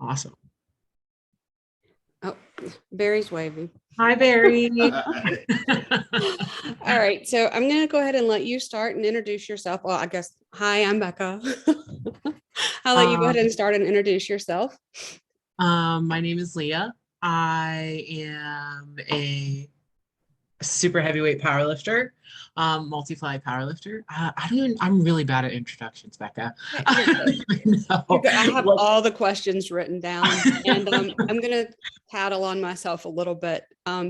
Awesome. Oh, Barry's waving. Hi, Barry. All right, so I'm going to go ahead and let you start and introduce yourself. Well, I guess, hi, I'm Bekah. I'll let you go ahead and start and introduce yourself. My name is Leah. I am a super heavyweight powerlifter, multi-fly powerlifter. I'm really bad at introductions, Bekah. I have all the questions written down, and I'm going to tattle on myself a little bit.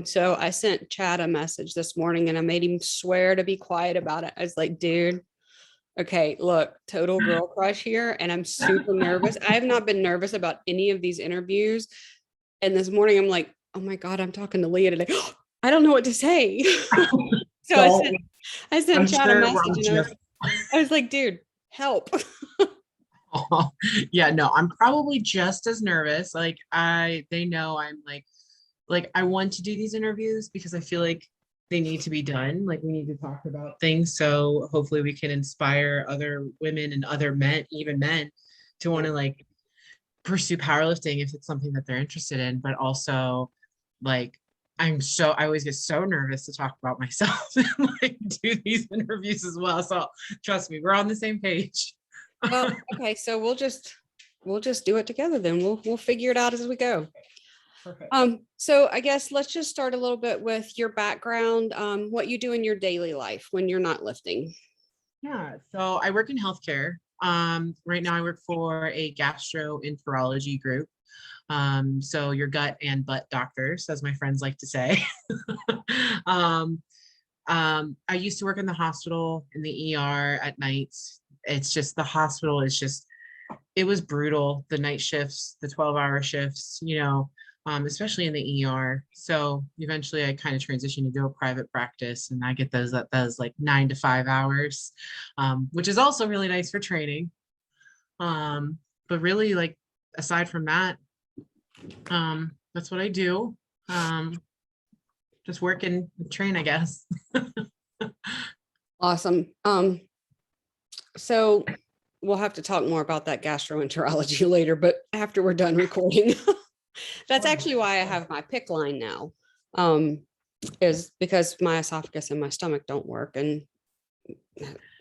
So I sent Chad a message this morning and I made him swear to be quiet about it. I was like, dude, okay, look, total girl crush here. And I'm super nervous. I have not been nervous about any of these interviews. And this morning I'm like, oh my God, I'm talking to Leah today. I don't know what to say. So I sent Chad a message and I was like, dude, help. Yeah, no, I'm probably just as nervous. Like they know I'm like I want to do these interviews because I feel like they need to be done. Like we need to talk about things. So hopefully we can inspire other women and other men, even men, to want to like pursue powerlifting if it's something that they're interested in. But also like I always get so nervous to talk about myself and like do these interviews as well. So trust me, we're on the same page. Well, okay, so we'll just do it together then. We'll figure it out as we go. Perfect. So I guess let's just start a little bit with your background, what you do in your daily life when you're not lifting. Yeah, so I work in healthcare. Right now I work for a gastroenterology group. So your gut and butt doctors, as my friends like to say. I used to work in the hospital in the ER at nights. It's just the hospital is just, it was brutal. The night shifts, the 12-hour shifts, especially in the ER. So eventually I kind of transitioned to do a private practice and I get those like 9 to 5 hours, which is also really nice for training. But really like, aside from that, that's what I do. Just work and train, I guess. Awesome. So we'll have to talk more about that gastroenterology later, but after we're done recording. That's actually why I have my PICC line now, is because my esophagus and my stomach don't work, and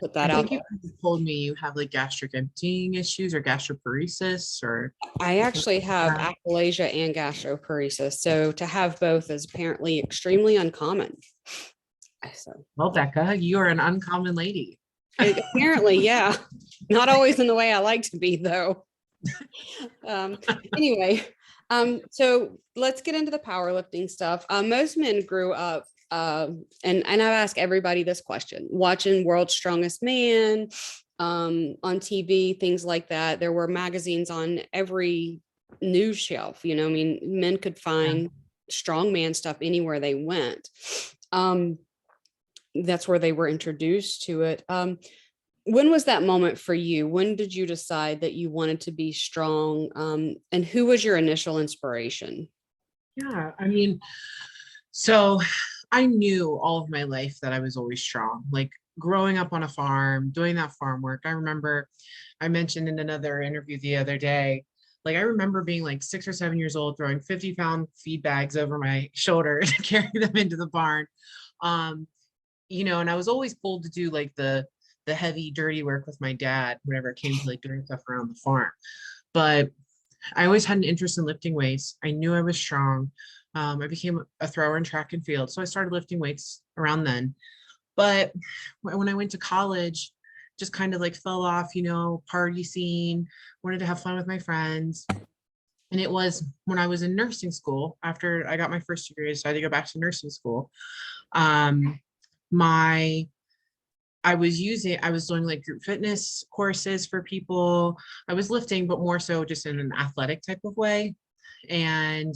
put that out. You told me you have like gastric emptying issues or gastroparesis, or I actually have achalasia and gastroparesis. So to have both is apparently extremely uncommon. So, well, Bekah, you are an uncommon lady. Apparently, yeah. Not always in the way I like to be, though. Anyway, so let's get into the powerlifting stuff. Most men grew up, and I've asked everybody this question, watching World's Strongest Man on TV, things like that. There were magazines on every news shelf, I mean, men could find strongman stuff anywhere they went. That's where they were introduced to it. When was that moment for you? When did you decide that you wanted to be strong? And who was your initial inspiration? Yeah, I mean, so I knew all of my life that I was always strong. Like growing up on a farm, doing that farm work. I remember I mentioned in another interview the other day, like I remember being like 6 or 7 years old, throwing 50-pound feed bags over my shoulder to carry them into the barn. And I was always pulled to do like the heavy, dirty work with my dad whenever it came to like doing stuff around the farm. But I always had an interest in lifting weights. I knew I was strong. I became a thrower in track and field. So I started lifting weights around then. But when I went to college, just kind of like fell off, party scene, wanted to have fun with my friends. And it was when I was in nursing school, after I got my first degree, I decided to go back to nursing school. I was doing like group fitness courses for people. I was lifting, but more so just in an athletic type of way. And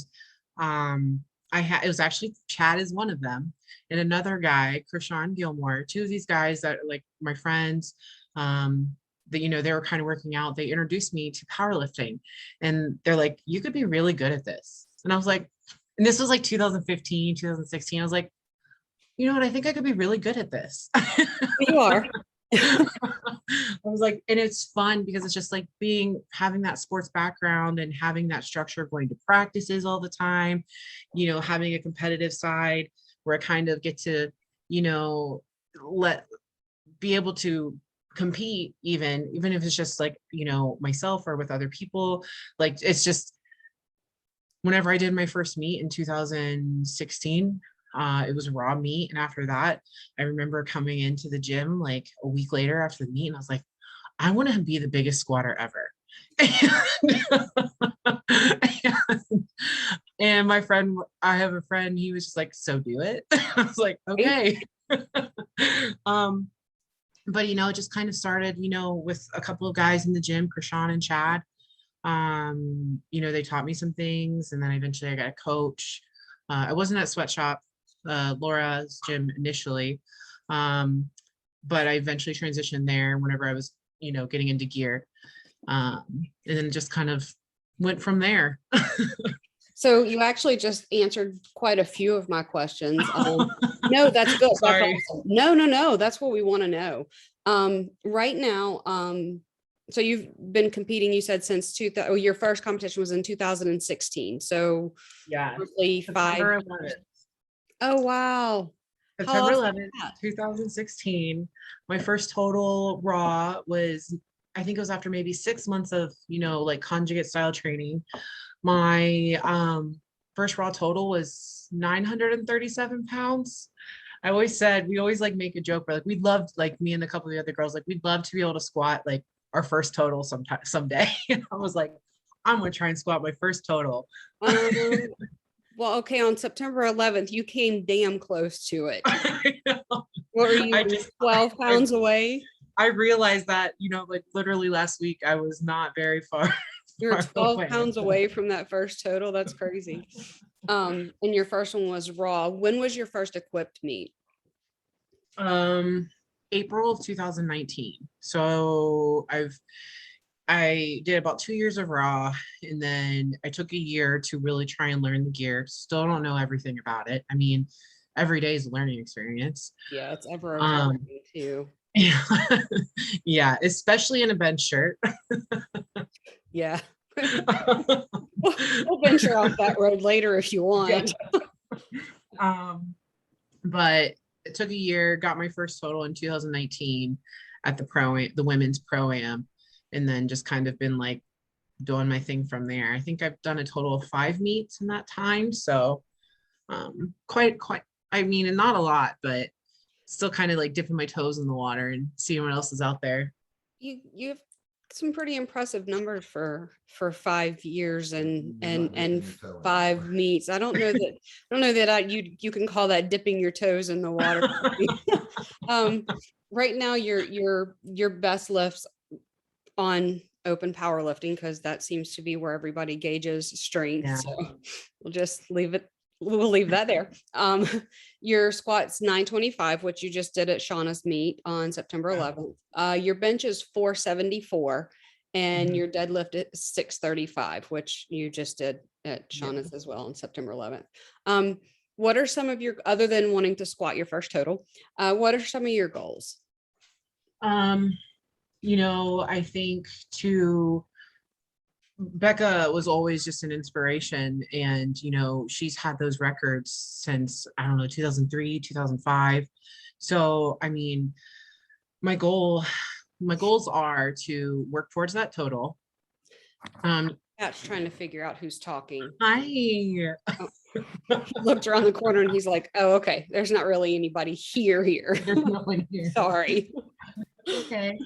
it was actually Chad is one of them, and another guy, Krishan Gilmore, two of these guys that are like my friends, that, they were kind of working out. They introduced me to powerlifting and they're like, you could be really good at this. And I was like, and this was like 2015, 2016. I was like, you know what? I think I could be really good at this. You are. I was like, and it's fun because it's just like having that sports background and having that structure of going to practices all the time, having a competitive side where I kind of get to, you know, be able to compete even if it's just like, myself or with other people. Like, it's just, whenever I did my first meet in 2016, it was raw meat. And after that, I remember coming into the gym like a week later after the meet, and I was like, I want to be the biggest squatter ever. And my friend, I have a friend, he was just like, so do it. I was like, okay. But it just kind of started, with a couple of guys in the gym, Krishan and Chad. They taught me some things, and then eventually I got a coach. I wasn't at Sweatshop, Laura's gym initially, but I eventually transitioned there whenever I was, getting into gear, and then just kind of went from there. So you actually just answered quite a few of my questions. No, that's good. Sorry. That's awesome. No, that's what we want to know. Right now, so you've been competing, you said since your first competition was in 2016. So Yeah, roughly 5 years. Oh, wow. September 11th, 2016. My first total raw was, I think it was after maybe 6 months of, like conjugate style training. My first raw total was 937 pounds. I always said, we always like make a joke, but like we'd love, like me and a couple of the other girls, like we'd love to be able to squat like our first total someday. And I was like, I'm gonna try and squat my first total. Well, okay, on September 11th, you came damn close to it. What were you, 12 pounds away? I realized that, like literally last week, I was not very far. You're 12 pounds away from that first total. That's crazy. And your first one was raw. When was your first equipped meet? April of 2019. So I did about 2 years of raw, and then I took a year to really try and learn the gear. Still don't know everything about it. I mean, every day is a learning experience. Yeah, it's ever evolving too. Yeah. Yeah, especially in a bench shirt. Yeah. We'll venture off that road later if you want. Yeah. But it took a year, got my first total in 2019 at the women's pro-am, and then just kind of been like doing my thing from there. I think I've done a total of 5 meets in that time. So quite, I mean, and not a lot, but still kind of like dipping my toes in the water and seeing what else is out there. You have some pretty impressive numbers for 5 years and 5 meets. I don't know that you can call that dipping your toes in the water. Right now your best lifts on open powerlifting, because that seems to be where everybody gauges strength. Yeah. So we'll leave that there. Your squat's 925, which you just did at Shauna's meet on September 11th. Your bench is 474, and your deadlift is 635, which you just did at Shauna's as well on September 11th. What are some of your, other than wanting to squat your first total, what are some of your goals? I think Bekah was always just an inspiration, and she's had those records since, I don't know, 2003, 2005. So I mean, my goals are to work towards that total. That's trying to figure out who's talking. Hi. Looked around the corner and he's like, oh, okay, there's not really anybody here. There's no one here. Sorry. Okay.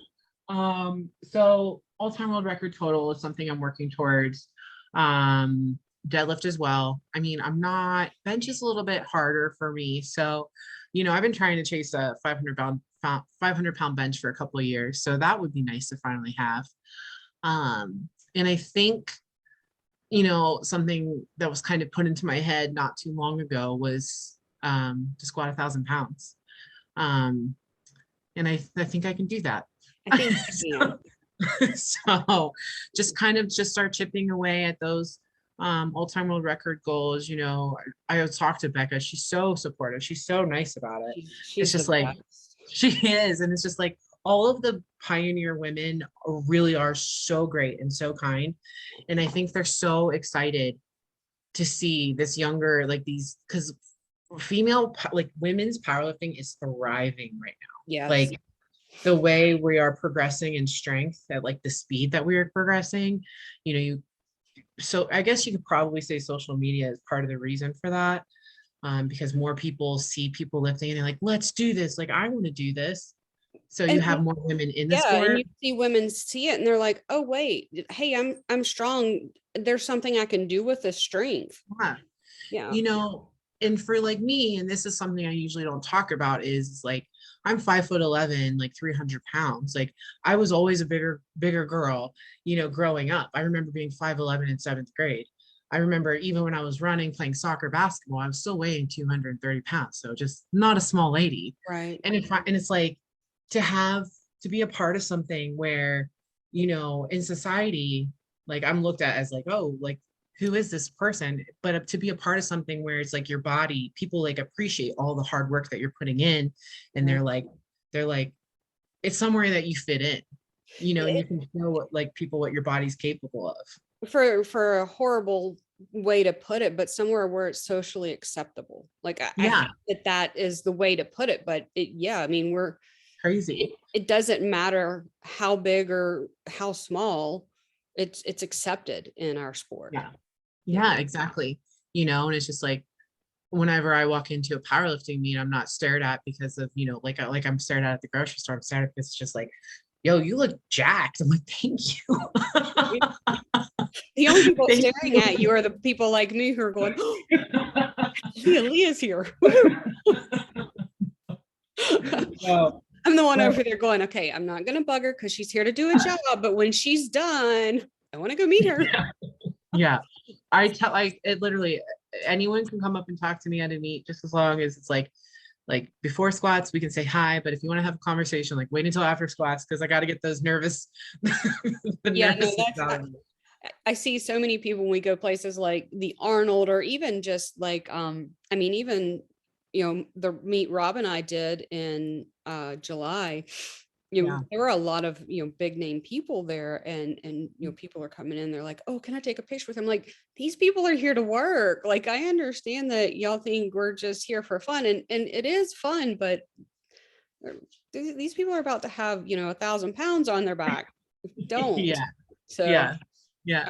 So all-time world record total is something I'm working towards. Deadlift as well. I mean, bench is a little bit harder for me. So, I've been trying to chase a 500 pound bench for a couple of years. So that would be nice to finally have. And I think, something that was kind of put into my head not too long ago was to squat 1,000 pounds. And I think I can do that. I think so just start chipping away at those all-time world record goals. I talk to Bekah. She's so supportive. She's so nice about it. It's just like, she is. And it's just like, all of the pioneer women really are so great and so kind. And I think they're so excited to see this younger, like these, because like women's powerlifting is thriving right now. Yes. Like the way we are progressing in strength at like the speed that we are progressing, so I guess you could probably say social media is part of the reason for that. Because more people see people lifting and they're like, let's do this. Like, I want to do this. So you And have more women in the yeah, and sport. you see women see it and they're like, oh wait, hey, I'm strong. There's something I can do with this strength. Yeah. Yeah. You know, and for like me, and this is something I usually don't talk about, is like I'm 5'11", like 300 pounds. Like I was always a bigger girl, growing up. I remember being 5'11" in seventh grade. I remember even when I was running, playing soccer, basketball, I was still weighing 230 pounds. So just not a small lady. Right. And it's like to be a part of something where, in society, like I'm looked at as like, oh, like who is this person? But to be a part of something where it's like your body, people like appreciate all the hard work that you're putting in, and they're like, it's somewhere that you fit in, and you can show what your body's capable of. For a horrible way to put it, but somewhere where it's socially acceptable. Like I Yeah, think that is the way to put it. But I mean, crazy. it doesn't matter how big or how small, it's accepted in our sport. Yeah, yeah, exactly. And it's just like whenever I walk into a powerlifting meet, I'm not stared at because of, like I'm stared at the grocery store. I'm stared at because it's just like, yo, you look jacked. I'm like, thank you. The only people Thank staring you. at you are the people like me who are going, oh, Leah's here. No, I'm the one but over there going, okay, I'm not going to bug her because she's here to do a job. But when she's done, I want to go meet her. yeah, I tell like it literally anyone can come up and talk to me at a meet just as long as it's like before squats we can say hi, but if you want to have a conversation, like wait until after squats because I got to get those nervous Yeah, no, out. I see so many people when we go places like the Arnold or even just like I mean even the meet Rob and I did in July. Yeah, There were a lot of big name people there, and people are coming in, they're like, oh, can I take a picture with them? Like, these people are here to work. Like, I understand that y'all think we're just here for fun, and it is fun, but these people are about to have 1,000 pounds on their back. Don't. yeah, So yeah, yeah,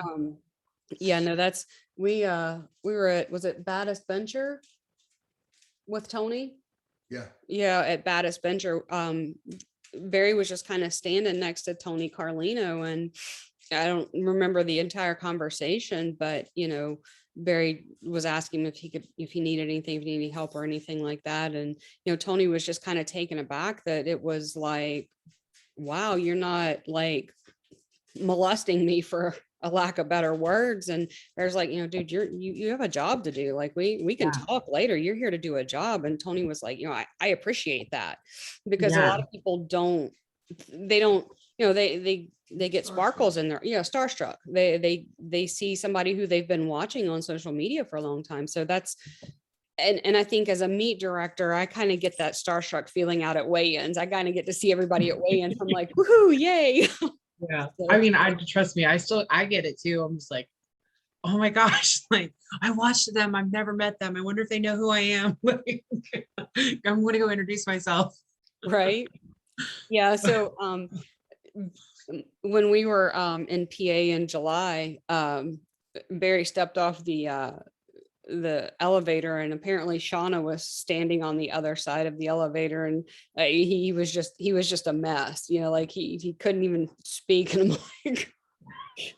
yeah, no, that's we were at, was it Baddest Venture with Tony? Yeah, at Baddest Venture. Barry was just kind of standing next to Tony Carlino, and I don't remember the entire conversation, but Barry was asking him if he needed anything, if he needed any help or anything like that. And Tony was just kind of taken aback that it was like, wow, you're not like molesting me, for a lack of better words. And there's like, dude, you have a job to do. Like we can talk later. You're here to do a job. And Tony was like, I appreciate that, because a lot of people don't, they get sparkles in their, starstruck. They see somebody who they've been watching on social media for a long time. So that's, and I think as a meet director, I kind of get that starstruck feeling out at weigh-ins. I kind of get to see everybody at weigh-ins. I'm like, woohoo, yay. Yeah. So, I mean, trust me, I get it too. I'm just like, oh my gosh, like I watched them. I've never met them. I wonder if they know who I am. I'm going to go introduce myself. Right. Yeah. So when we were in PA in July, Barry stepped off the elevator, and apparently Shauna was standing on the other side of the elevator, and he was just a mess, like he couldn't even speak. And I'm like,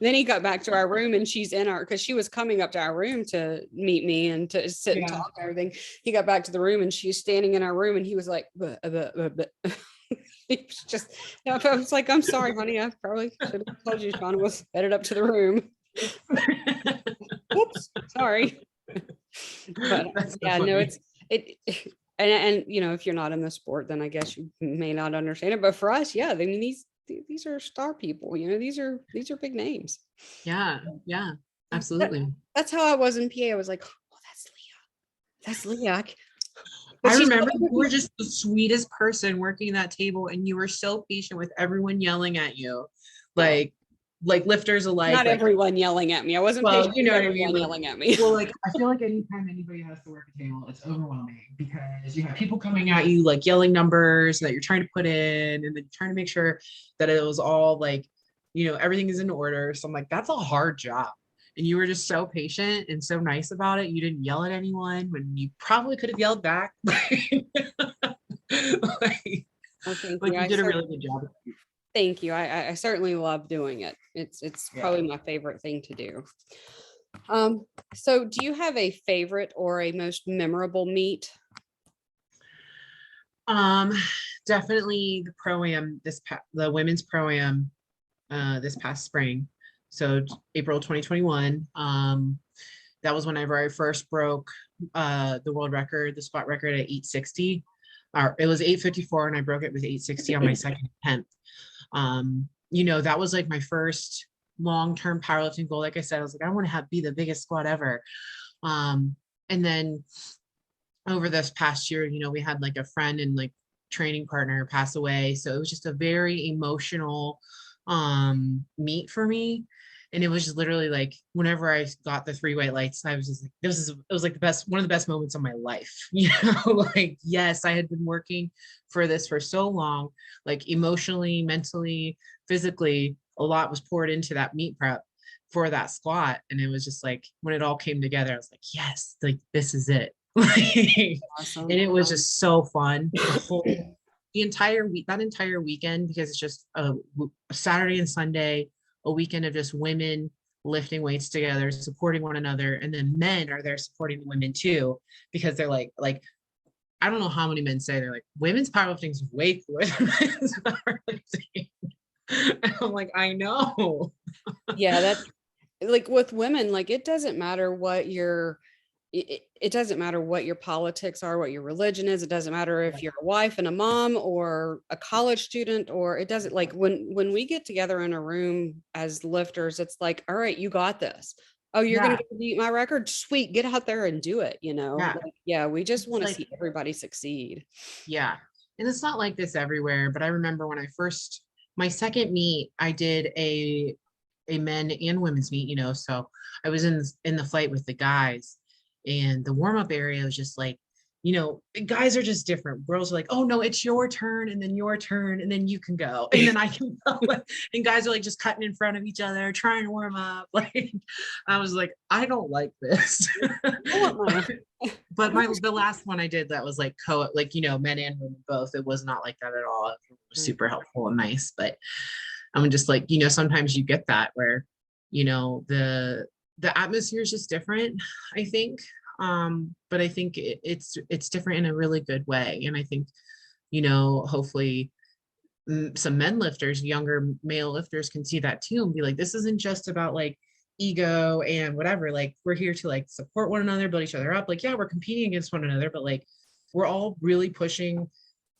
then he got back to our room, and she's in because she was coming up to our room to meet me and to sit and talk and everything. He got back to the room, and she's standing in our room, and he was like, he was just, I was like, I'm sorry, honey, I probably should have told you Shauna was headed up to the room. Oops, sorry. But yeah, no, it's and if you're not in the sport, then I guess you may not understand it. But for us, yeah, I mean, these are star people, these are big names. Yeah, absolutely. That's how I was in PA. I was like, oh, that's Leah. I remember you were just the sweetest person working that table, and you were so patient with everyone yelling at you, like lifters alike. Not everyone yelling at me. I wasn't patient You know with what I mean? everyone yelling at me. Well, I feel like anytime anybody has to work a table, it's overwhelming because you have people coming at you, like yelling numbers that you're trying to put in, and then trying to make sure that it was all everything is in order. So I'm like, that's a hard job. And you were just so patient and so nice about it. You didn't yell at anyone when you probably could have yelled back. Well, thank you you. did a really good job. Thank you. I certainly love doing it. It's probably my favorite thing to do. So do you have a favorite or a most memorable meet? Definitely the pro-am the women's pro-am this past spring. So April 2021. That was whenever I first broke the world record, the squat record at 860. It was 854 and I broke it with 860 on my second attempt. That was like my first long-term powerlifting goal. Like I said, I was like, I want to be the biggest squat ever. And then over this past year, we had like a friend and like training partner pass away. So it was just a very emotional meet for me. And it was just literally like whenever I got the 3 white lights, I was just like, it was like one of the best moments of my life. Like, yes, I had been working for this for so long, like emotionally, mentally, physically, a lot was poured into that meet prep for that squat. And it was just like, when it all came together, I was like, yes, like this is it. Awesome. And it was just so fun. The entire week, that entire weekend, because it's just a Saturday and Sunday, a weekend of just women lifting weights together, supporting one another. And then men are there supporting the women too, because they're like, I don't know how many men say they're like, women's powerlifting is way cooler than men's powerlifting. And I'm like, I know. Yeah, that's like with women, like it doesn't matter what it doesn't matter what your politics are, what your religion is. It doesn't matter if you're a wife and a mom or a college student, or it doesn't, like when we get together in a room as lifters, it's like, all right, you got this. Oh, you're going to beat my record. Sweet. Get out there and do it. We just want to see everybody succeed. Yeah. And it's not like this everywhere, but I remember when my second meet, I did a men and women's meet, so I was in the flight with the guys. And the warm-up area was just like, guys are just different. Girls are like, oh no, it's your turn, and then your turn, and then you can go, and then I can go. And guys are like just cutting in front of each other, trying to warm up. Like, I was like, I don't like this. But the last one I did that was like men and women both. It was not like that at all. It was super helpful and nice. But I'm just like, sometimes you get that where, the atmosphere is just different, I think. But I think it's different in a really good way. And I think, hopefully some men lifters, younger male lifters can see that too and be like, this isn't just about like ego and whatever. Like, we're here to like support one another, build each other up. Like, yeah, we're competing against one another, but like, we're all really pushing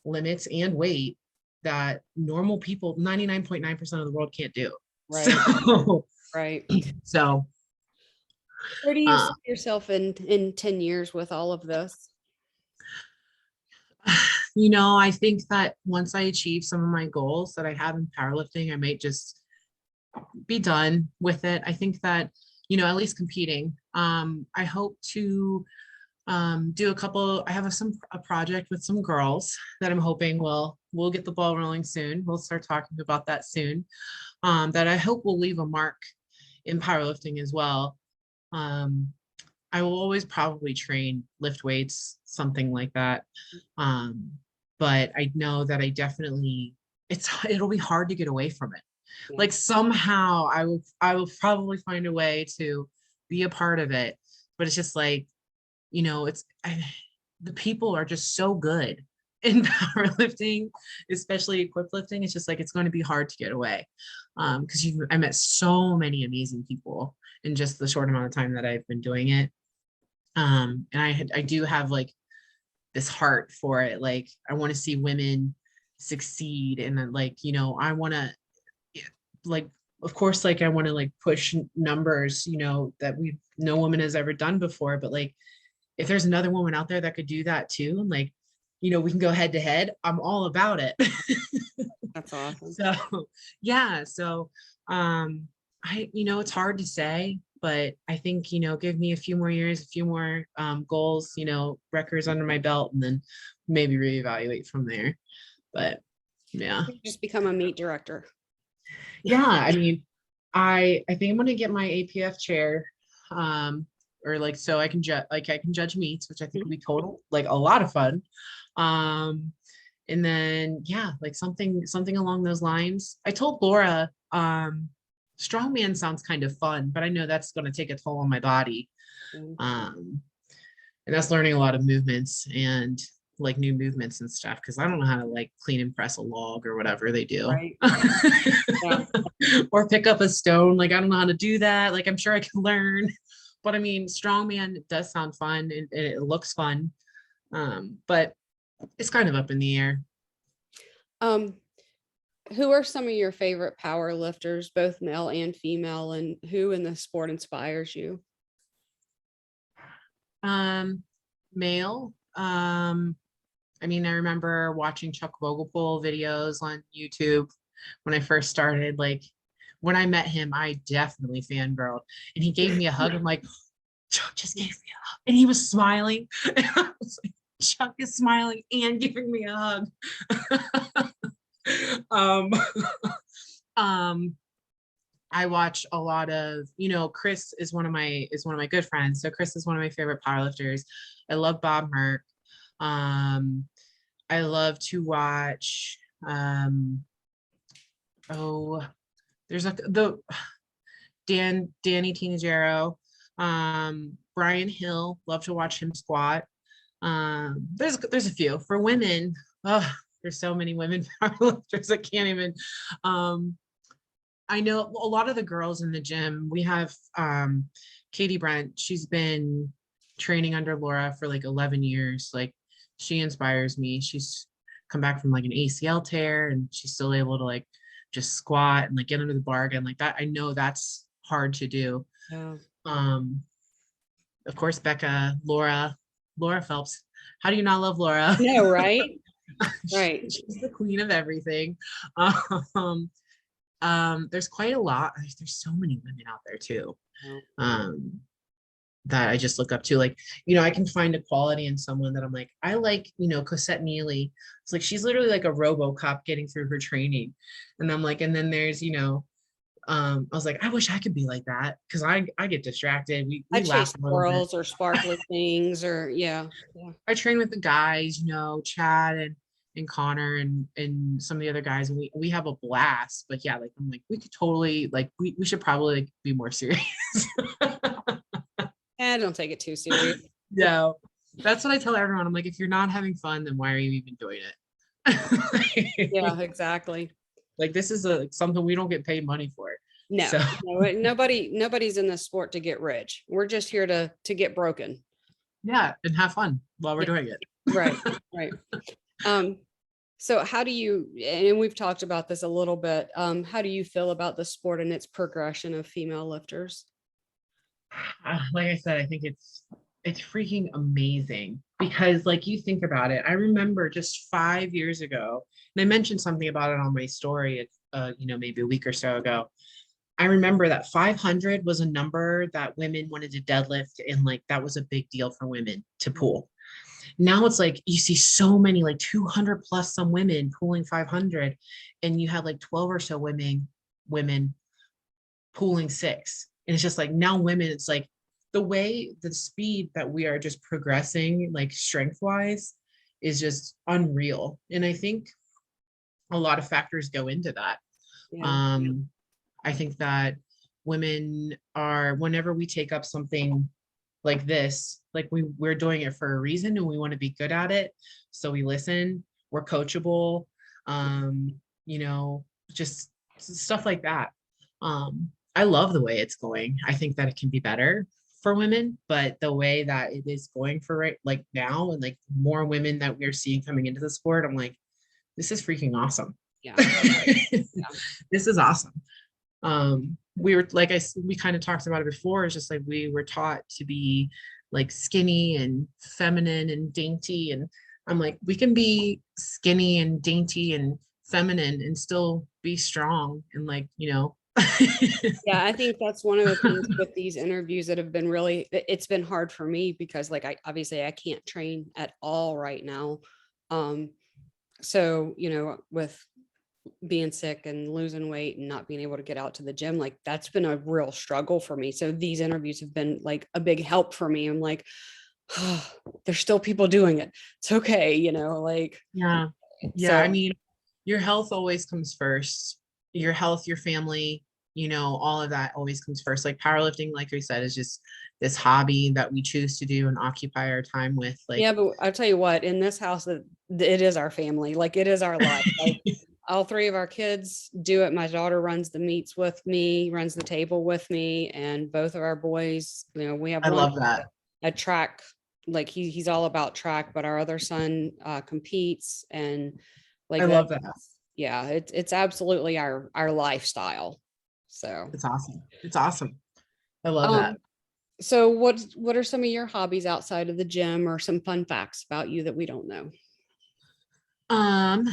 limits and weight that normal people, 99.9% of the world can't do. Right. So, right. So where do you see yourself in 10 years with all of this? I think that once I achieve some of my goals that I have in powerlifting, I might just be done with it. I think that, at least competing, I hope to do I have a project with some girls that I'm hoping we'll get the ball rolling soon. We'll start talking about that soon. That I hope will leave a mark in powerlifting as well. I will always probably lift weights, something like that. But I know that I definitely, it'll be hard to get away from it. Yeah. Like somehow I will probably find a way to be a part of it, but it's just like, the people are just so good in powerlifting, especially equipped lifting. It's just like, it's going to be hard to get away. Because I met so many amazing people in just the short amount of time that I've been doing it. And I do have like this heart for it. Like, I want to see women succeed. And then like, I want to like, of course, like I want to like push numbers, that no woman has ever done before, but like, if there's another woman out there that could do that too, and like, you know, we can go head to head, I'm all about it. That's awesome. So yeah, so you know, it's hard to say, but I think, you know, give me a few more years, a few more goals, you know, records under my belt, and then maybe reevaluate from there. But yeah. Just become a meet director. Yeah, I mean, I think I'm gonna get my APF chair, or like so I can judge meets, which I think would be total like a lot of fun. And then yeah, like something along those lines. I told Laura, strongman sounds kind of fun, but I know that's gonna take a toll on my body. And that's learning a lot of movements and like new movements and stuff, because I don't know how to like clean and press a log or whatever they do. Right. Yeah. Or pick up a stone. Like I don't know how to do that. Like I'm sure I can learn. But I mean, strongman does sound fun and it looks fun. But it's kind of up in the air. Who are some of your favorite power lifters, both male and female, and who in the sport inspires you? Male. I mean, I remember watching Chuck Vogelpohl videos on YouTube when I first started. Like when I met him, I definitely fangirled, and he gave me a hug. I'm like, Chuck just gave me a hug, and he was smiling. And I was like, Chuck is smiling and giving me a hug. I watch a lot of, you know, Chris is one of my good friends. So Chris is one of my favorite powerlifters. I love Bob Merck. I love to watch there's Danny Tinajero, Brian Hill, love to watch him squat. There's a few. For women, there's so many women powerlifters I can't even. I know a lot of the girls in the gym. We have Katie Brent. She's been training under Laura for like 11 years. Like she inspires me. She's come back from like an ACL tear and she's still able to like just squat and like get under the bar again like that. I know that's hard to do. Yeah. Of course, Bekah, Laura Phelps. How do you not love Laura? No, right? Right. She's the queen of everything. There's quite a lot. There's so many women out there too. That I just look up to. Like, you know, I can find a quality in someone that I'm like, I like, you know, Cosette Neely. It's like she's literally like a RoboCop getting through her training. And I'm like, and then there's, you know, I was like, I wish I could be like that because I get distracted. We I laugh chase squirrels or sparkly things or yeah. I train with the guys, you know, Chad and Connor and some of the other guys, and we have a blast. But yeah, like I'm like, we could totally like we should probably like, be more serious. Don't take it too serious. No, that's what I tell everyone. I'm like, if you're not having fun, then why are you even doing it? Yeah, exactly. Like this is something we don't get paid money for. No, so. No, nobody's in this sport to get rich. We're just here to get broken. Yeah, and have fun while we're doing it. Right, right. So how do you, and we've talked about this a little bit, how do you feel about the sport and its progression of female lifters? Like I said, I think it's freaking amazing because like you think about it, I remember just 5 years ago, and I mentioned something about it on my story, you know, maybe a week or so ago. I remember that 500 was a number that women wanted to deadlift, and like that was a big deal for women to pull. Now it's like you see so many like 200 plus some women pulling 500, and you have like 12 or so women pulling 6. And it's just like now women, it's like the speed that we are just progressing, like strength wise, is just unreal. And I think a lot of factors go into that. Yeah. I think that women are, whenever we take up something like this, like we're doing it for a reason and we want to be good at it. So we listen, we're coachable, you know, just stuff like that. I love the way it's going. I think that it can be better for women, but the way that it is going for right like now, and like more women that we're seeing coming into the sport, I'm like, this is freaking awesome. Yeah. Yeah. This is awesome. We were like we kind of talked about it before. It's just like we were taught to be like skinny and feminine and dainty. And I'm like, we can be skinny and dainty and feminine and still be strong and like, Yeah, I think that's one of the things with these interviews that have been really, it's been hard for me because like I obviously I can't train at all right now. So, with being sick and losing weight and not being able to get out to the gym, like that's been a real struggle for me. So these interviews have been like a big help for me. I'm like, oh, there's still people doing it. It's okay, like Yeah. Yeah. I so. mean, your health always comes first. Your health, your family, all of that always comes first. Like powerlifting, like we said, is just this hobby that we choose to do and occupy our time with. Like, Yeah, but I'll tell you what, in this house, it is our family. Like it is our life. Like all three of our kids do it. My daughter runs the meets with me, runs the table with me, and both of our boys, we have I one love that. a track, like he's all about track, but our other son competes and like I that. love that. Yeah, it's absolutely our lifestyle. So It's awesome. It's awesome. I love that. um so what are some of your hobbies outside of the gym or some fun facts about you that we don't know? Um,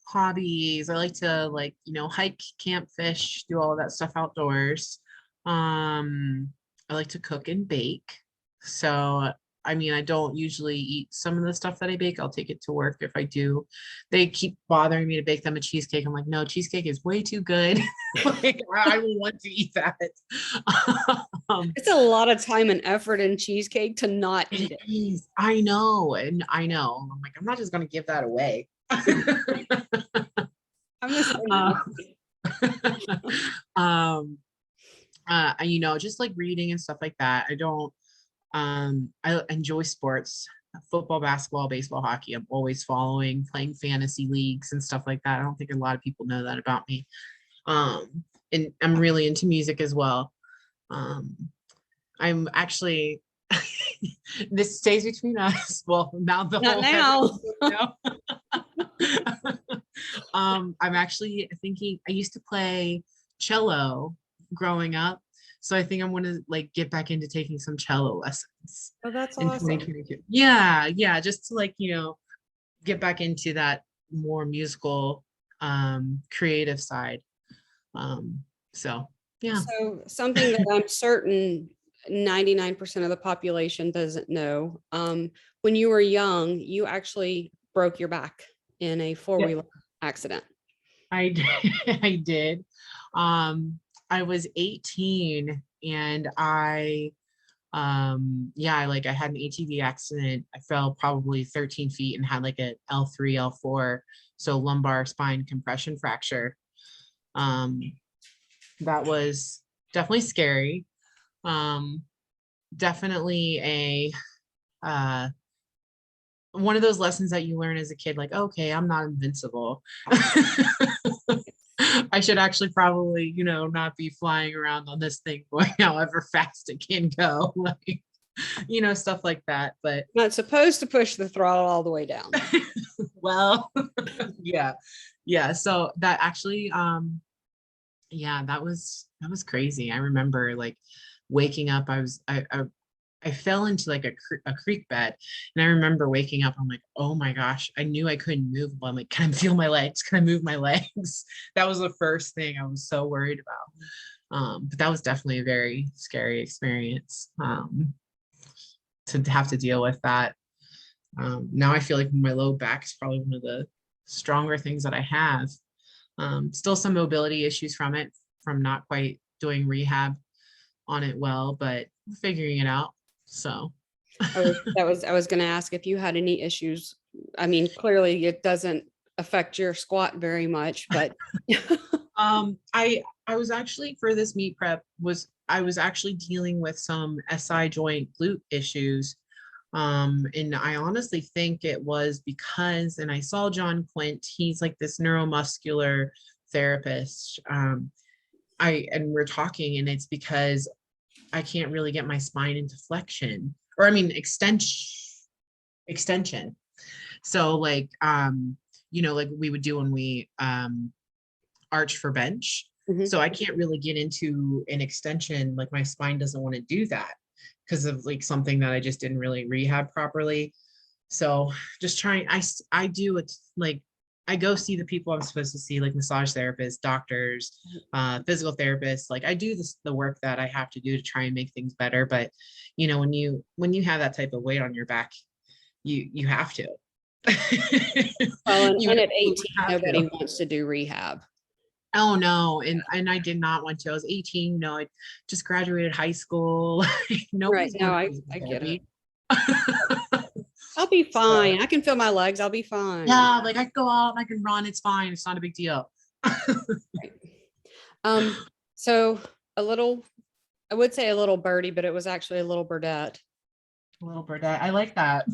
Hobbies. I like to hike, camp, fish, do all of that stuff outdoors. I like to cook and bake. So, I mean, I don't usually eat some of the stuff that I bake. I'll take it to work if I do. They keep bothering me to bake them a cheesecake. I'm like, no, cheesecake is way too good. Like, I will want to eat that. It's a lot of time and effort in cheesecake to not eat it. I know, and I know. I'm like, I'm not just gonna give that away. I'm the Uh, same. just like reading and stuff like that. I enjoy sports, football, basketball, baseball, hockey. I'm always following, playing fantasy leagues and stuff like that. I don't think a lot of people know that about me. And I'm really into music as well. I'm actually this stays between us. Well, now the Not whole now. I'm actually thinking I used to play cello growing up. So I think I'm gonna like get back into taking some cello lessons Oh, that's in awesome. 2022. Yeah, yeah, just to like, get back into that more musical creative side. So yeah. So something that I'm certain 99% of the population doesn't know. When you were young, you actually broke your back in a four-wheeler accident. I did. I did. I was 18 and I had an ATV accident. I fell probably 13 feet and had like a L3, L4, so lumbar spine compression fracture. That was definitely scary. Definitely a one of those lessons that you learn as a kid, like, okay, I'm not invincible. I should actually probably, not be flying around on this thing going however fast it can go, like, stuff like that. But Not supposed to push the throttle all the way down. well, yeah, yeah. So that actually, yeah, that was crazy. I remember like waking up. I fell into like a creek bed, and I remember waking up. I'm like, oh my gosh, I knew I couldn't move. I'm like, can I feel my legs? Can I move my legs? That was the first thing I was so worried about. But that was definitely a very scary experience, to have to deal with that. Now I feel like my low back is probably one of the stronger things that I have. Still some mobility issues from not quite doing rehab on it well, but figuring it out. So I was going to ask if you had any issues. I mean, clearly it doesn't affect your squat very much, but I was actually for this meet prep I was actually dealing with some SI joint glute issues. And I honestly think it was because, and I saw John Quint, he's like this neuromuscular therapist. And we're talking, and it's because I can't really get my spine into flexion, or I mean extension. So like like we would do when we arch for bench. Mhm. So I can't really get into an extension, like my spine doesn't want to do that. because of like something that I just didn't really rehab properly. So just trying, I do it like, I go see the people I'm supposed to see, like massage therapists, doctors, physical therapists. Like I do the work that I have to do to try and make things better. But you know, when you have that type of weight on your back, you have to. Well, and You at 18, have nobody to. wants to do rehab. Oh no, and I did not want to. I was 18, you know, I just graduated high school. Right. Nobody's No, going to I physical get it. therapy. I'll be So, fine. I can feel my legs. I'll be fine. yeah, like I can go out and I can run. It's fine. It's not a big deal. Right. So a little, I would say a little birdie, but it was actually a little birdette. A little birdette. I like that.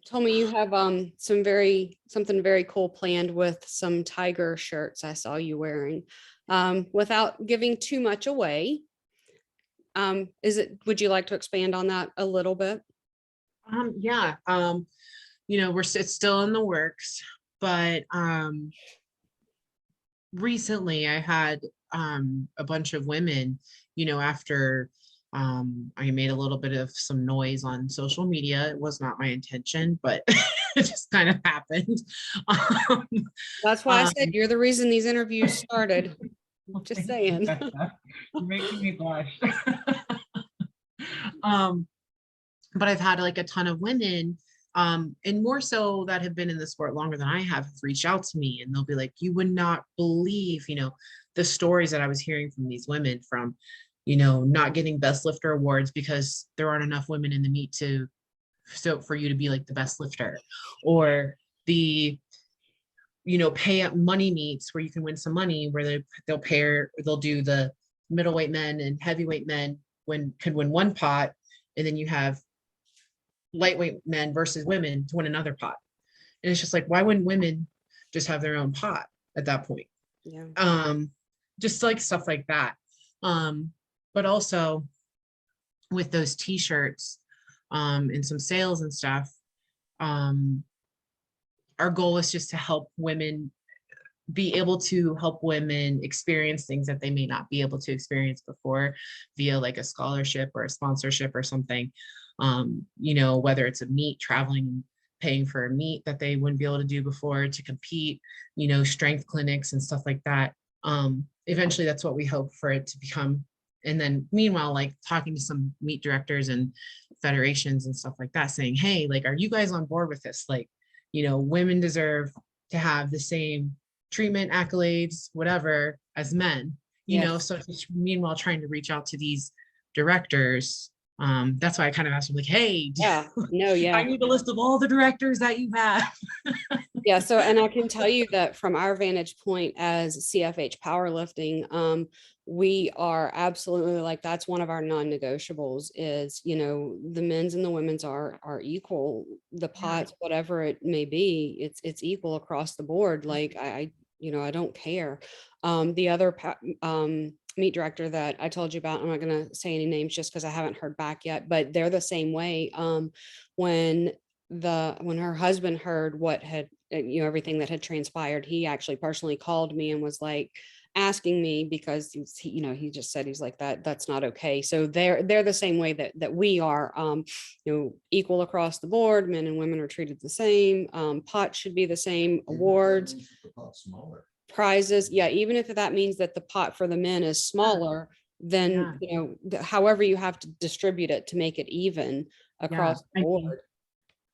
Told me you have something very cool planned with some tiger shirts I saw you wearing. Without giving too much away, would you like to expand on that a little bit? Yeah. You know, it's still in the works, but recently I had a bunch of women, you know, after I made a little bit of some noise on social media. It was not my intention, but it just kind of happened. Um, That's why I said you're the reason these interviews started. Just saying. You're making me blush. um, but I've had like a ton of women, and more so that have been in the sport longer than I have reached out to me, and they'll be like, you would not believe, you know, the stories that I was hearing from these women from, you know, not getting best lifter awards because there aren't enough women in the meet so for you to be like the best lifter, or the, you know, pay up money meets where you can win some money where they'll do the middleweight men and heavyweight men could win one pot, and then you have lightweight men versus women to win another pot. And it's just like, why wouldn't women just have their own pot at that point? Yeah. Just like stuff like that. But also with those t-shirts, and some sales and stuff, our goal is just to help women be able to help women experience things that they may not be able to experience before via like a scholarship or a sponsorship or something. You know, whether it's a meet, traveling, paying for a meet that they wouldn't be able to do before to compete, you know, strength clinics and stuff like that. Eventually that's what we hope for it to become. And then meanwhile, like talking to some meet directors and federations and stuff like that, saying, hey, like, are you guys on board with this? Like, you know, women deserve to have the same treatment, accolades, whatever, as men, you know. Yes. So just meanwhile trying to reach out to these directors. That's why I kind of asked them, like, hey, Yeah. No, yeah. I need a list of all the directors that you have. Yeah. So, and I can tell you that from our vantage point as CFH Powerlifting, we are absolutely like, that's one of our non-negotiables is, you know, the men's and the women's are equal. The pots, whatever it may be, it's equal across the board. Like you know, I don't care. The other meet director that I told you about, I'm not going to say any names just because I haven't heard back yet, but they're the same way. When her husband heard what had, you know, everything that had transpired, he actually personally called me and was like asking me, because he, you know, he just said, he's like, that's not okay. So they're the same way that we are, you know, equal across the board. Men and women are treated the same. Pots should be the same, awards, prizes. Yeah. Even if that means that the pot for the men is smaller, then, you know, however you have to distribute it to make it even across the board.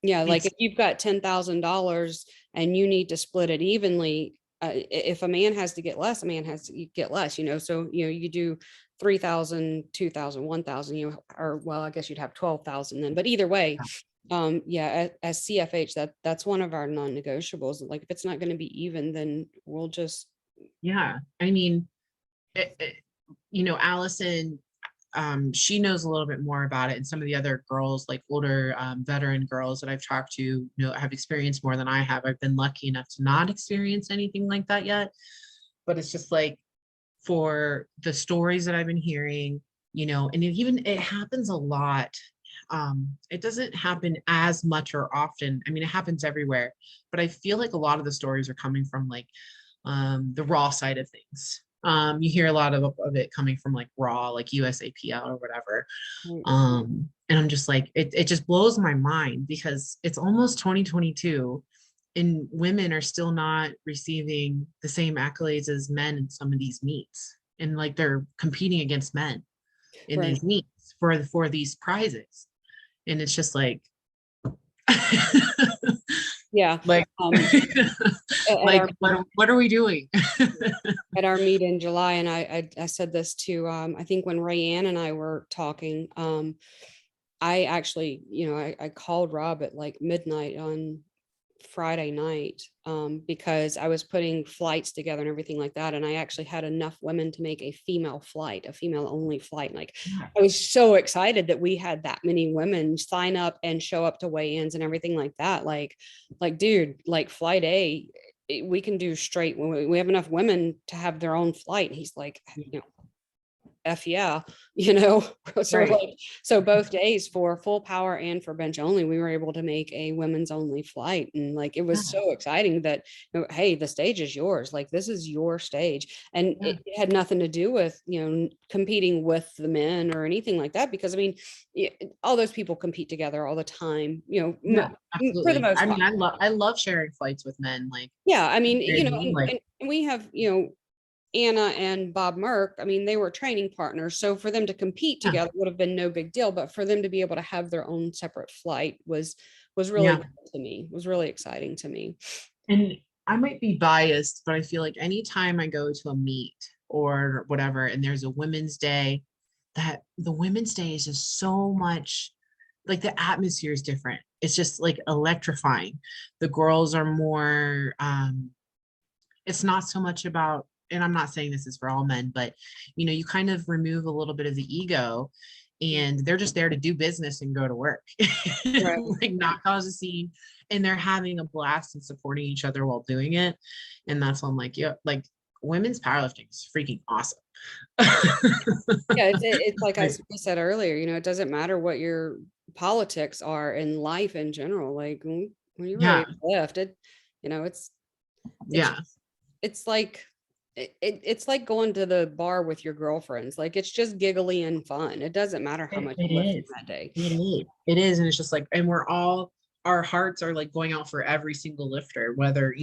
Yeah, like if you've got $10,000 and you need to split it evenly, if a man has to get less, a man has to get less, you know. So, you know, you do 3,000, 2,000, 1,000, you know, or well, I guess you'd have 12,000 then. But either way, yeah, as CFH, that's one of our non-negotiables. Like if it's not going to be even, then we'll just. Yeah, I mean, you know, Allison, she knows a little bit more about it, and some of the other girls, like older veteran girls that I've talked to, you know, have experienced more than I have. I've been lucky enough to not experience anything like that yet, but it's just like, for the stories that I've been hearing, you know, and it happens a lot. It doesn't happen as much or often. I mean, it happens everywhere, but I feel like a lot of the stories are coming from like the raw side of things. You hear a lot of it coming from like Raw, like USAPL or whatever. Right. And I'm just like, it just blows my mind because it's almost 2022 and women are still not receiving the same accolades as men in some of these meets. And like they're competing against men in Right. these meets for these prizes. And it's just like Yeah. like At like our what are we doing? at our meet in July, and I said this to I think when Rayanne and I were talking, I actually, I called Rob at like midnight on Friday night, because I was putting flights together and everything like that. And I actually had enough women to make a female only flight. Like I was so excited that we had that many women sign up and show up to weigh-ins and everything like that. Like, dude, like flight A, we can do straight when we have enough women to have their own flight. And he's like, F yeah, so Right. like, so both days for full power and for bench only, we were able to make a women's only flight. And like, it was so exciting that, hey, the stage is yours. Like, this is your stage. And it had nothing to do with, competing with the men or anything like that. Because I mean, all those people compete together all the time, Yeah, for the absolutely. most I part. mean, I love sharing flights with men. Like, Yeah. I mean, you know what I mean? Like, and we have, Anna and Bob Merck, I mean, they were training partners. So for them to compete yeah, together would have been no big deal. But for them to be able to have their own separate flight was really yeah. cool to me, was really exciting to me. And I might be biased, but I feel like anytime I go to a meet or whatever, and there's a women's day, that the women's day is just so much like the atmosphere is different. It's just like electrifying. The girls are more, it's not so much about, and I'm not saying this is for all men, but you kind of remove a little bit of the ego and they're just there to do business and go to work, Right. like not cause a scene. And they're having a blast and supporting each other while doing it. And that's when I'm like, yeah, like women's powerlifting is freaking awesome. Yeah, it's like I Like, said earlier, it doesn't matter what your politics are in life in general. Like when you're ready yeah, to lift it, it's it's yeah, it's like it's like going to the bar with your girlfriends. Like it's just giggly and fun. It doesn't matter how much it you lift is. that day. It is. And it's just like, and we're all, our hearts are like going out for every single lifter, whether,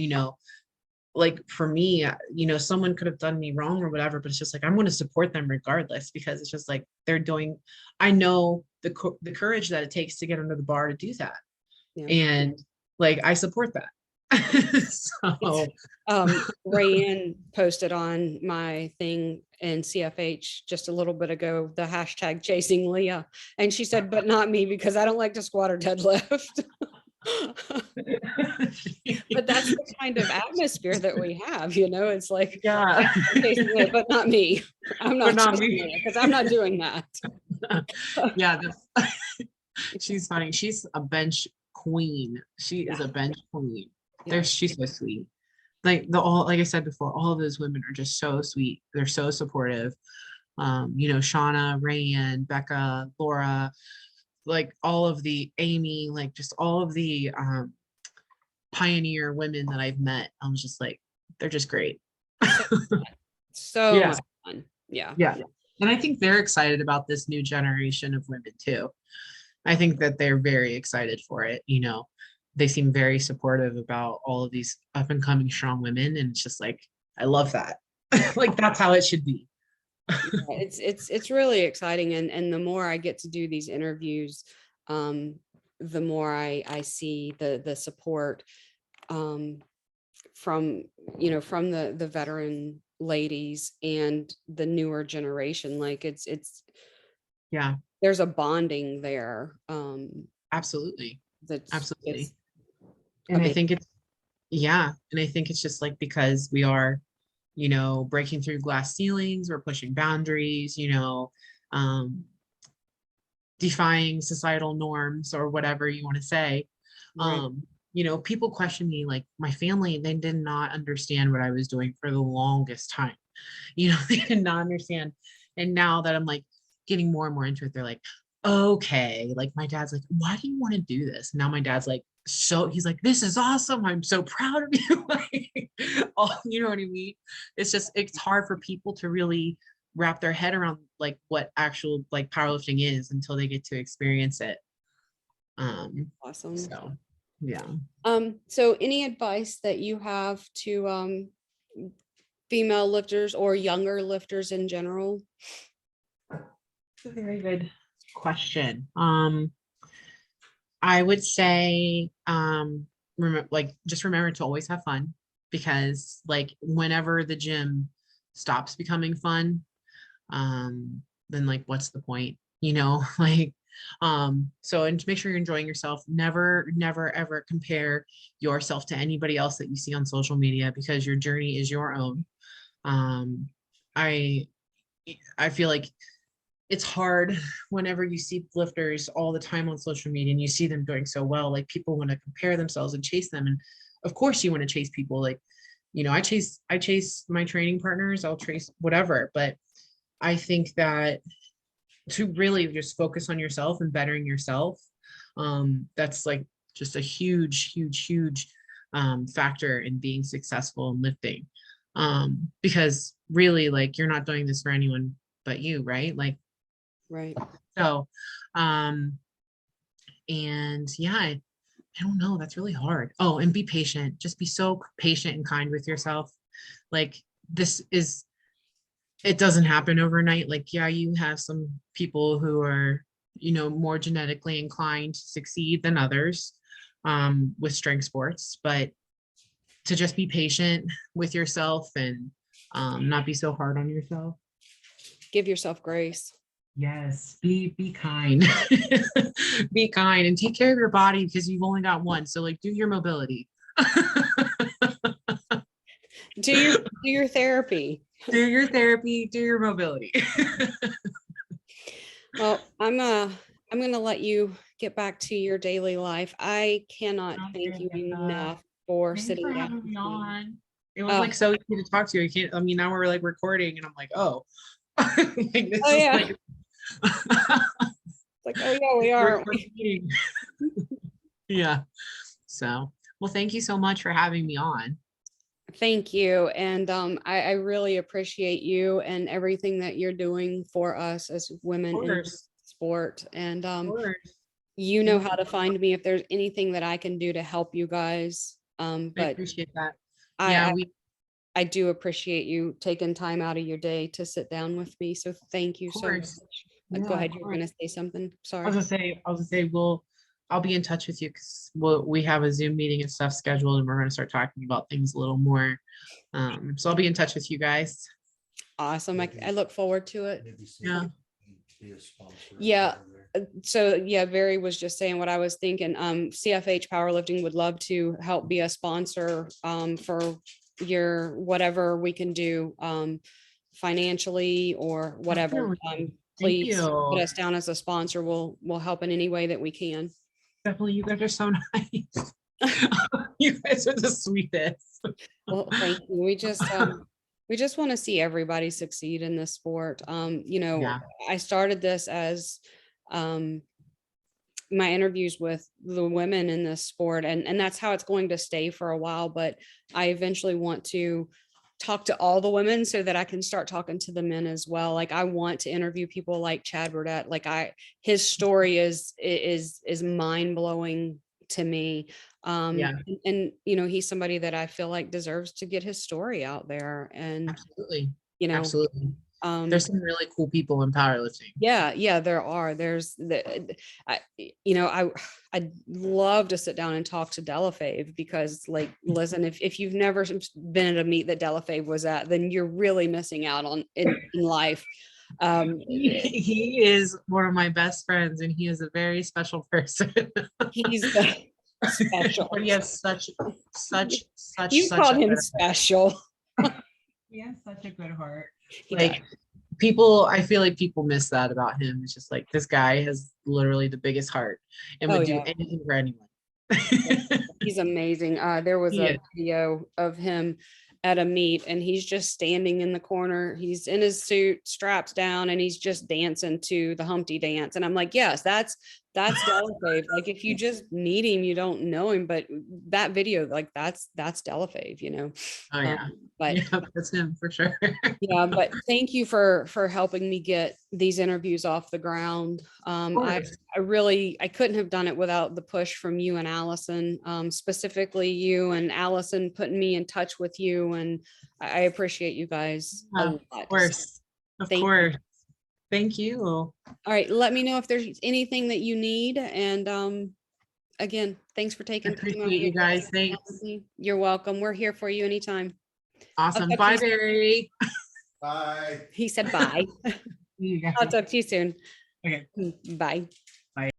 like for me, someone could have done me wrong or whatever, but it's just like, I'm going to support them regardless because it's just like they're doing, I know the courage that it takes to get under the bar to do that. Yeah. And like, I support that. So, Rayanne posted on my thing in CFH just a little bit ago, the hashtag chasing Leah. And she said, but not me because I don't like to squat or deadlift. But that's the kind of atmosphere that we have, it's like, yeah, but not me. I'm but not not me because I'm not doing that. Yeah, she's funny. She's a bench queen. She is a bench queen. Yeah. She's so sweet. Like I said before, all of those women are just so sweet. They're so supportive. Shauna, Rayanne, Bekah, Laura, like all of the Amy, like just all of the pioneer women that I've met. I was just like, they're just great. So Yeah. much fun. Yeah. Yeah. And I think they're excited about this new generation of women too. I think that they're very excited for it. They seem very supportive about all of these up and coming strong women. And it's just like, I love that. Like that's how it should be. It's really exciting. And the more I get to do these interviews, the more I see the support from from the veteran ladies and the newer generation. Like it's Yeah, there's a bonding there. absolutely. That's Absolutely. it's And I amazing. think it's just like because we are, breaking through glass ceilings, we're pushing boundaries, um, defying societal norms or whatever you want to say. Right. People question me, like my family, they did not understand what I was doing for the longest time. They did not understand. And now that I'm like getting more and more into it, they're like, okay, like my dad's like, why do you want to do this? Now my dad's like, so he's like, this is awesome. I'm so proud of you. Like, oh, you know what I mean? It's hard for people to really wrap their head around like what actual like powerlifting is until they get to experience it. Awesome. So yeah. So any advice that you have to female lifters or younger lifters in general? That's a very good question. I would say, just remember to always have fun, because like whenever the gym stops becoming fun, then like what's the point, you know? Like, so, and to make sure you're enjoying yourself. Never ever compare yourself to anybody else that you see on social media, because your journey is your own. Um, I I feel like it's hard whenever you see lifters all the time on social media and you see them doing so well. Like, people want to compare themselves and chase them, and of course you want to chase people. Like, you know, I chase my training partners, I'll chase whatever. But I think that to really just focus on yourself and bettering yourself, that's like just a huge factor in being successful in lifting. Because really, like, you're not doing this for anyone but you, right? Like, Right. so, and yeah, I don't know, that's really hard. Oh, and be patient. Just be so patient and kind with yourself. Like, it doesn't happen overnight. Like, yeah, you have some people who are, you know, more genetically inclined to succeed than others, with strength sports, but to just be patient with yourself and not be so hard on yourself. Give yourself grace. Yes, be kind. Be kind and take care of your body, because you've only got one. So like, do your mobility. Do your therapy. Do your therapy, do your mobility. Well, I'm gonna let you get back to your daily life. I cannot thank you enough for Thanks sitting for down having with me me. on. It was like so easy to talk to you. I can't, I mean, now we're like recording and I'm like, oh, like, this Oh is yeah. like Like, oh yeah, we are. we're meeting. Yeah. So, well, thank you so much for having me on. Thank you. And I really appreciate you and everything that you're doing for us as women Of in course. sport. And Of course. you know Yeah, how to find me if there's anything that I can do to help you guys. I But appreciate that. I, Yeah, I I do appreciate you taking time out of your day to sit down with me. So thank you of so course. much. Go Yeah, of ahead. You were course. going to say something. I was Sorry. gonna say, I'll be in touch with you, because we have a Zoom meeting and stuff scheduled, and we're gonna start talking about things a little more. So I'll be in touch with you guys. Awesome. I look forward to it. Yeah. Yeah. So yeah, Barry was just saying what I was thinking. CFH Powerlifting would love to help be a sponsor for your whatever we can do financially or whatever. Definitely. Thank Please put you. us down as a sponsor. We'll help in any way that we can. Definitely, you guys are so nice. You guys are the sweetest. Well, thank you. We just want to see everybody succeed in this sport. You know, Yeah. I started this as my interviews with the women in this sport, and that's how it's going to stay for a while. But I eventually want to talk to all the women so that I can start talking to the men as well. Like, I want to interview people like Chad Burdett. Like, his story is mind blowing to me. Yeah. And you know, he's somebody that I feel like deserves to get his story out there. And Absolutely. you know, Absolutely. um, There's some really cool people in powerlifting. yeah, there are. There's you know, I'd love to sit down and talk to Delafave, because like, listen, if you've never been at a meet that Delafave was at, then you're really missing out on in life. He is one of my best friends, and he is a very special person. He's special. But he has You such called a him good, special. he has such a good heart. He does. Like, I feel like people miss that about him. It's just like, this guy has literally the biggest heart and Oh would do yeah. anything for anyone. He's amazing. There was Yeah. a video of him at a meet, and he's just standing in the corner. He's in his suit, straps down, and he's just dancing to the Humpty dance. And I'm like, yes, That's Delafave. Like if you just meet him, you don't know him, but that video, like that's Delafave, you know. Oh yeah. But Yeah, that's him for sure. yeah, but thank you for helping me get these interviews off the ground. I really I couldn't have done it without the push from you and Allison, specifically you and Allison putting me in touch with you, and I appreciate you guys a lot. Of course. Of Thank course. you. Thank you. All right, let me know if there's anything that you need, and again, thanks for taking time out of Appreciate your you guys. day. Thanks. You're welcome. We're here for you anytime. Awesome. Bye, Barry. Bye. He said bye. You guys. I'll talk to you soon. Okay. Bye.